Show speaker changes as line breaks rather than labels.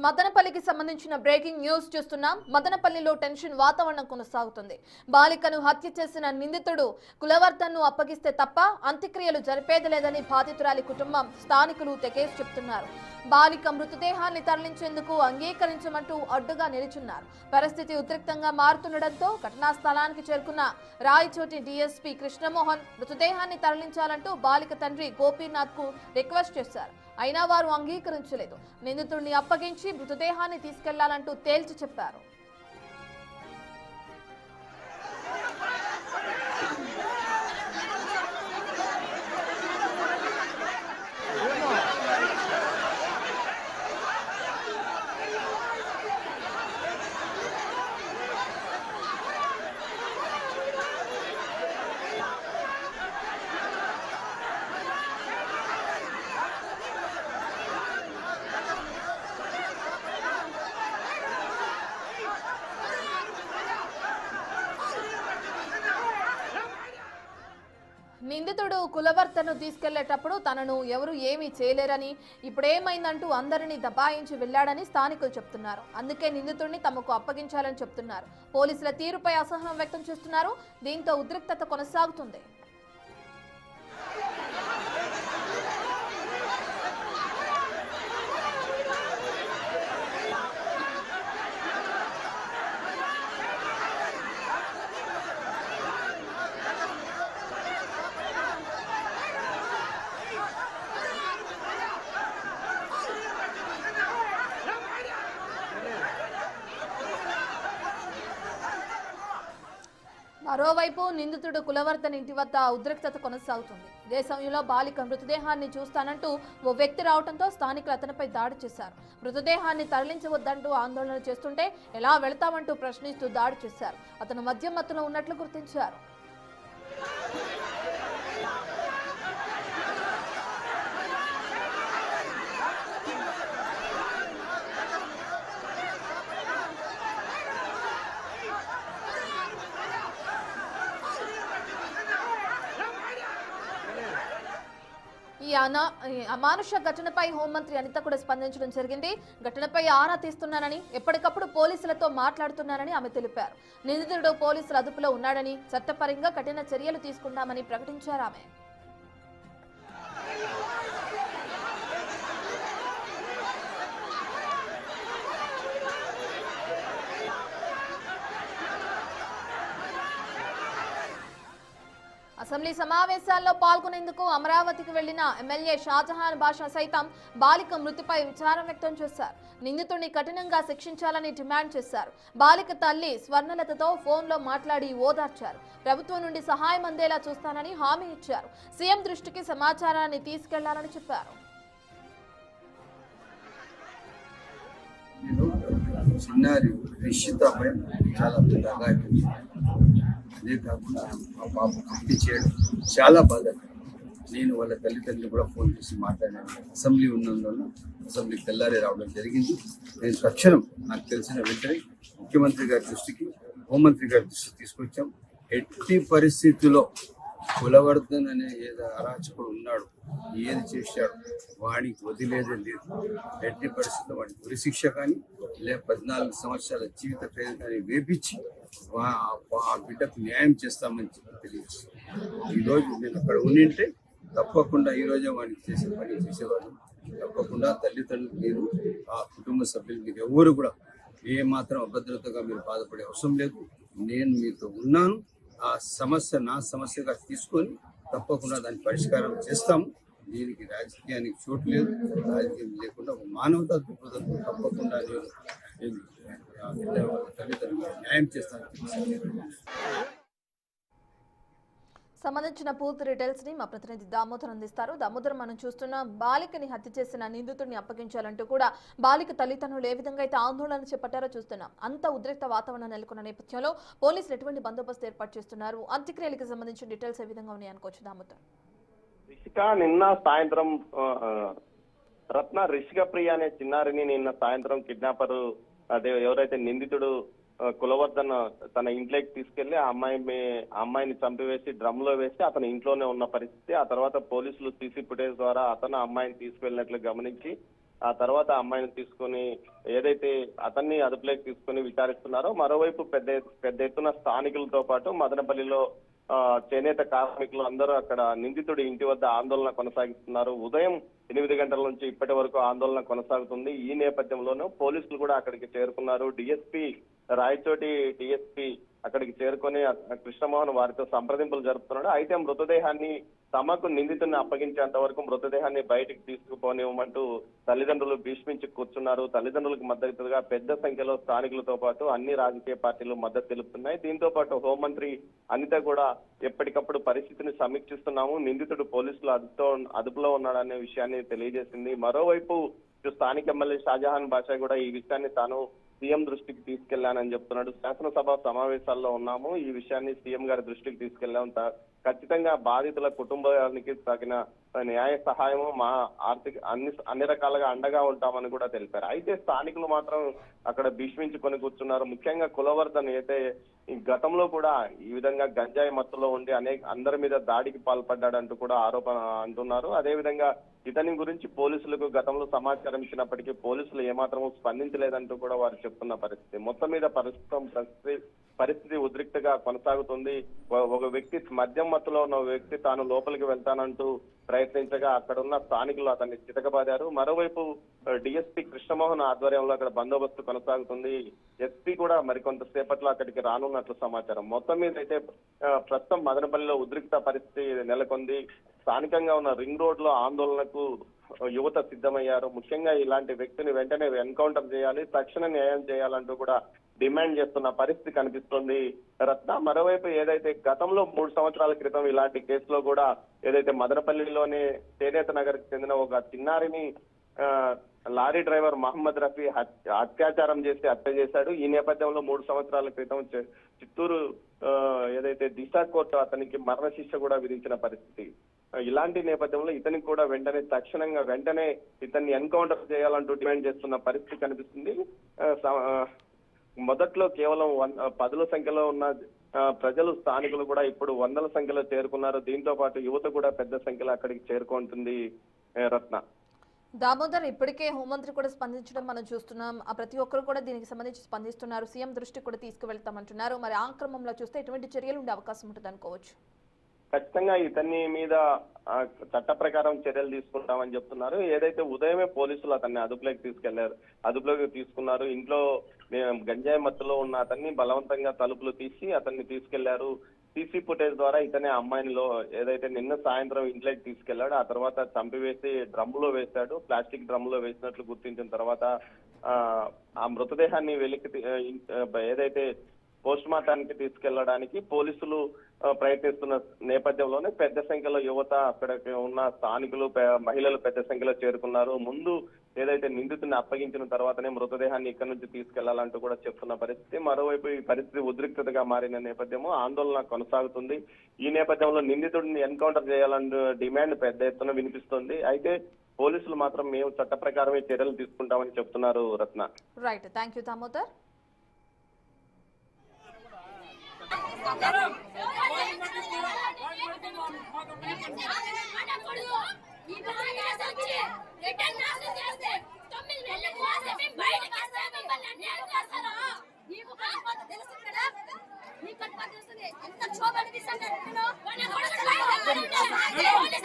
మదనపల్లికి సంబంధించిన breaking news చూస్తున్నాం. మదనపల్లిలో టెన్షన్ వాతావరణం కొనసాగుతుంది. బాలికను హత్య చేసిన నిందితుడు కులవర్ధన్ను అప్పగిస్తే తప్ప అంత్యక్రియలు జరిపేది లేదని బాధితురాలి కుటుంబం స్థానికులు తెగేసి చెప్తున్నారు. బాలిక మృతదేహాన్ని తరలించేందుకు అంగీకరించమంటూ అడ్డుగా నిలుచున్నారు. పరిస్థితి ఉద్రిక్తంగా మారుతుండటంతో ఘటనా స్థలానికి చేరుకున్న రాయచోటి డీఎస్పీ కృష్ణమోహన్ మృతదేహాన్ని తరలించాలంటూ బాలిక తండ్రి గోపీనాథ్ కు రిక్వెస్ట్ చేశారు. అయినా వారు అంగీకరించలేదు. నిందితుడిని అప్పగించి మృతదేహాన్ని తీసుకెళ్లాలంటూ తేల్చి చెప్పారు. నిందితుడు కులవర్తను తీసుకెళ్లేటప్పుడు తనను ఎవరు ఏమీ చేయలేరని, ఇప్పుడేమైందంటూ అందరినీ దబాయించి వెళ్లాడని స్థానికులు చెప్తున్నారు. అందుకే నిందితుడిని తమకు అప్పగించాలని చెప్తున్నారు. పోలీసుల తీరుపై అసహనం వ్యక్తం చేస్తున్నారు. దీంతో ఉద్రిక్తత కొనసాగుతుంది. మరోవైపు నిందితుడు కులవర్ధన్ ఇంటి వద్ద ఉద్రిక్తత కొనసాగుతుంది. ఇదే సమయంలో బాలిక మృతదేహాన్ని చూస్తానంటూ ఓ వ్యక్తి రావడంతో స్థానికులు అతనిపై దాడి చేశారు. మృతదేహాన్ని తరలించవద్దంటూ ఆందోళన చేస్తుంటే ఎలా వెళతామంటూ ప్రశ్నిస్తూ దాడి చేశారు. అతను మద్యం మత్తులో ఉన్నట్లు గుర్తించారు. ఈ అమానుష ఘటనపై హోంమంత్రి అనిత కూడా స్పందించడం జరిగింది. ఘటనపై ఆరా తీస్తున్నానని, ఎప్పటికప్పుడు పోలీసులతో మాట్లాడుతున్నారని ఆమె తెలిపారు. నిందితుడు పోలీసుల అదుపులో ఉన్నాడని, చట్టపరంగా కఠిన చర్యలు తీసుకున్నామని ప్రకటించారు ఆమె. అసెంబ్లీ సమావేశాల్లో పాల్గొనేందుకు అమరావతికి వెళ్లిన ఎమ్మెల్యే షాజహాన్ బాషా సైతం బాలిక మృతిపై విచారం వ్యక్తం చేశారు. నిందితుడిని కఠినంగా శిక్షించాలని డిమాండ్ చేశారు. బాలిక తల్లి స్వర్ణలతతో ఫోన్లో మాట్లాడి ఓదార్చారు. ప్రభుత్వం నుండి సహాయం అందేలా చూస్తానని హామీ ఇచ్చారు. సీఎం దృష్టికి సమాచారాన్ని తీసుకెళ్లాలని చెప్పారు.
చిన్నారి నిశ్చితపై చాలా పెద్దగా అయిపోయింది. అదే కాకుండా మా పాప హత్య చేయడం చాలా బాధాకరం. నేను వాళ్ళ తల్లిదండ్రులు కూడా ఫోన్ చేసి మాట్లాడాను. అసెంబ్లీ ఉన్నందువల్ల అసెంబ్లీకి తెల్లారే రావడం జరిగింది. నేను తక్షణం నాకు తెలిసిన వెంటనే ముఖ్యమంత్రి గారి దృష్టికి, హోంమంత్రి గారి దృష్టికి తీసుకొచ్చాం. ఎట్టి పరిస్థితుల్లో కులవర్ధన్ అనే ఏదో అరాచకుడు ఉన్నాడు, ఏది చేశాడు వాడికి వదిలేదే లేదు. ఎట్టి పరిస్థితుల్లో వాడికి ఉరిశిక్ష కానీ లేదా 14 సంవత్సరాల జీవిత ఖైదు కానీ వేపించి ఆ బిడ్డకు న్యాయం చేస్తామని చెప్పి తెలియదు. ఈరోజు నేను అక్కడ ఉండింటే తప్పకుండా ఈరోజే వాడికి చేసే పని చేసేవాడు. తప్పకుండా తల్లిదండ్రులు మీరు, ఆ కుటుంబ సభ్యులు మీరు ఎవరు కూడా ఏ మాత్రం అభద్రతగా మీరు బాధపడే అవసరం లేదు. నేను మీతో ఉన్నాను. ఆ సమస్య నా సమస్యగా తీసుకొని తప్పకుండా దాని పరిష్కారం చేస్తాము. దీనికి రాజకీయానికి చోటు లేదు. రాజకీయం లేకుండా ఒక మానవతా దృక్పథంతో తప్పకుండా నేను తల్లిదండ్రులు న్యాయం చేస్తాను.
సంబంధించిన పూర్తి డీటెయిల్స్ ని మా ప్రతినిధి దామోదర్ అందిస్తారు. దామోదర్, మనం చూస్తున్న బాలికని హత్య చేసిన నిందితుడిని అప్పగించాలంటూ కూడా బాలిక తల్లిదండ్రులు ఏ విధంగా అయితే ఆందోళన చేపట్టారో చూస్తున్నాం. అంత ఉద్రిక్త వాతావరణం నెలకొన్న నేపథ్యంలో పోలీసులు ఎటువంటి బందోబస్తు ఏర్పాటు చేస్తున్నారు? అంత్యక్రియలకు సంబంధించిన డీటెయిల్స్ ఏ విధంగా ఉన్నాయనుకోవచ్చు దామోదర్?
నిన్న సాయంత్రం రత్న రిషిక ప్రియ అనే చిన్నారిని నిన్న సాయంత్రం కిడ్నాపర్ అదే ఎవరైతే నిందితుడు కులవర్ధన్ తన ఇంట్లోకి తీసుకెళ్లి ఆ అమ్మాయిని చంపివేసి డ్రమ్ లో వేసి అతను ఇంట్లోనే ఉన్న పరిస్థితి. ఆ తర్వాత పోలీసులు సీసీ ఫుటేజ్ ద్వారా అతను అమ్మాయిని తీసుకెళ్లినట్లు గమనించి ఆ తర్వాత అమ్మాయిని తీసుకొని ఏదైతే అతన్ని అదుపులోకి తీసుకొని విచారిస్తున్నారో, మరోవైపు పెద్ద ఎత్తున స్థానికులతో పాటు మదనపల్లిలో చేనేత కార్మికులు అందరూ అక్కడ నిందితుడి ఇంటి వద్ద ఆందోళన కొనసాగిస్తున్నారు. ఉదయం 8 గంటల నుంచి ఇప్పటి వరకు ఆందోళన కొనసాగుతుంది. ఈ నేపథ్యంలోనూ పోలీసులు కూడా అక్కడికి చేరుకున్నారు. రాయచోటి డిఎస్పీ అక్కడికి చేరుకొని కృష్ణమోహన్ వారితో సంప్రదింపులు జరుపుతున్నాడు. అయితే మృతదేహాన్ని తమకు నిందితుడిని అప్పగించేంత వరకు మృతదేహాన్ని బయటికి తీసుకుపోనివ్వమంటూ తల్లిదండ్రులు భీష్మించి కూర్చున్నారు. తల్లిదండ్రులకు మద్దతుగా పెద్ద సంఖ్యలో స్థానికులతో పాటు అన్ని రాజకీయ పార్టీలు మద్దతు తెలుపుతున్నాయి. దీంతో పాటు హోంమంత్రి అనిత కూడా ఎప్పటికప్పుడు పరిస్థితిని సమీక్షిస్తున్నాము, నిందితుడు పోలీసులు అదుపులో ఉన్నాడనే విషయాన్ని తెలియజేసింది. మరోవైపు స్థానిక ఎమ్మెల్యే షాజహాన్ బాషా కూడా ఈ విషయాన్ని తాను సీఎం దృష్టికి తీసుకెళ్లానని చెప్తున్నాడు. శాసనసభ సమావేశాల్లో ఉన్నాము, ఈ విషయాన్ని సీఎం గారి దృష్టికి తీసుకెళ్లాం, ఖచ్చితంగా బాధితుల కుటుంబానికి తగిన న్యాయ సహాయము మా ఆర్థిక అన్ని రకాలుగా అండగా ఉంటామని కూడా తెలిపారు. అయితే స్థానికులు మాత్రం అక్కడ భీష్మించుకొని కూర్చున్నారు. ముఖ్యంగా కులవర్ధన్ అయితే ఈ గతంలో కూడా ఈ విధంగా గంజాయి మత్తులో ఉండి అందరి మీద దాడికి పాల్పడ్డాడంటూ కూడా ఆరోపణ అంటున్నారు. అదేవిధంగా ఇతని గురించి పోలీసులకు గతంలో సమాచారం ఇచ్చినప్పటికీ పోలీసులు ఏమాత్రమూ స్పందించలేదంటూ కూడా వారు చెప్తున్న పరిస్థితి. మొత్తం మీద పరిస్థితి ఉద్రిక్తగా కొనసాగుతుంది. ఒక వ్యక్తి మద్యం మత్తులో ఉన్న వ్యక్తి తాను లోపలికి వెళ్తానంటూ ప్రయత్నించగా అక్కడున్న స్థానికులు అతన్ని చితకబాదారు. మరోవైపు డిఎస్పీ కృష్ణమోహన్ ఆధ్వర్యంలో అక్కడ బందోబస్తు కొనసాగుతుంది. ఎస్పీ కూడా మరికొంతసేపట్లో అక్కడికి రానున్నట్లు సమాచారం. మొత్తం మీద అయితే ప్రస్తుతం మదనపల్లిలో ఉద్రిక్త పరిస్థితి నెలకొంది. స్థానికంగా ఉన్న రింగ్ రోడ్ లో ఆందోళనకు యువత సిద్ధమయ్యారు. ముఖ్యంగా ఇలాంటి వ్యక్తిని వెంటనే ఎన్కౌంటర్ చేయాలి, తక్షణ న్యాయం చేయాలంటూ కూడా డిమాండ్ చేస్తున్న పరిస్థితి కనిపిస్తుంది రత్న. మరోవైపు ఏదైతే గతంలో 3 సంవత్సరాల క్రితం ఇలాంటి కేసులో కూడా ఏదైతే మదనపల్లిలోనే చేనేత నగర్ కి చెందిన ఒక చిన్నారిని లారీ డ్రైవర్ మహమ్మద్ రఫీ అత్యాచారం చేసి హత్య చేశాడు. ఈ నేపథ్యంలో 3 సంవత్సరాల క్రితం చిత్తూరు ఏదైతే దిశ కోర్టు అతనికి మరణశిక్ష కూడా విధించిన పరిస్థితి. ఇలాంటి నేపథ్యంలో ఇతనికి కూడా వెంటనే ఇతన్ని ఎన్కౌంటర్ చేయాలంటూ డిమాండ్ చేస్తున్న పరిస్థితి కనిపిస్తుంది. మొదట్లో కేవలం 10ల సంఖ్యలో ఉన్న ప్రజలు స్థానికులు కూడా ఇప్పుడు 100ల సంఖ్యలో చేరుకున్నారు. దీంతో పాటు యువత కూడా పెద్ద సంఖ్యలో అక్కడికి చేరుకుంటుంది రత్న.
దామోదర్, ఇప్పటికే హోంమంత్రి కూడా స్పందించడం మనం చూస్తున్నాం. ప్రతి ఒక్కరు కూడా దీనికి సంబంధించి స్పందిస్తున్నారు, సీఎం దృష్టికి కూడా తీసుకువెళ్తామంటున్నారు. మరి ఆ క్రమంలో చూస్తే ఎటువంటి చర్యలు ఉండే అవకాశం ఉంటుంది అనుకోవచ్చు?
ఖచ్చితంగా ఇతని మీద చట్ట ప్రకారం చర్యలు తీసుకుంటామని చెప్తున్నారు. ఏదైతే ఉదయమే పోలీసులు అతన్ని అదుపులోకి తీసుకున్నారు. ఇంట్లో గంజాయి మత్తులో ఉన్న అతన్ని బలవంతంగా తలుపులు తీసి అతన్ని తీసుకెళ్లారు. సీసీ ఫుటేజ్ ద్వారా ఇతనే అమ్మాయినిలో ఏదైతే నిన్న సాయంత్రం ఇంట్లోకి తీసుకెళ్లాడు, ఆ తర్వాత చంపివేసి డ్రమ్ములో వేశాడు. ప్లాస్టిక్ డ్రమ్ములో వేసినట్లు గుర్తించిన తర్వాత ఆ మృతదేహాన్ని ఏదైతే పోస్ట్ మార్టానికి తీసుకెళ్లడానికి పోలీసులు ప్రయత్నిస్తున్న నేపథ్యంలోనే పెద్ద సంఖ్యలో యువత, అక్కడ ఉన్న స్థానికులు, మహిళలు పెద్ద సంఖ్యలో చేరుకున్నారు. ముందు ఏదైతే నిందితుడిని అప్పగించిన తర్వాతనే మృతదేహాన్ని ఇక్కడి నుంచి తీసుకెళ్లాలంటూ కూడా చెప్తున్న పరిస్థితి. మరోవైపు ఈ పరిస్థితి ఉద్రిక్తతగా మారిన నేపథ్యము ఆందోళన కొనసాగుతుంది. ఈ నేపథ్యంలో నిందితుడిని ఎన్కౌంటర్ చేయాలన్న డిమాండ్ పెద్ద ఎత్తున వినిపిస్తుంది. అయితే పోలీసులు మాత్రం మేము చట్ట ప్రకారమే చర్యలు తీసుకుంటామని చెప్తున్నారు Ratna.
Right, thank you Damodar.
ఎంత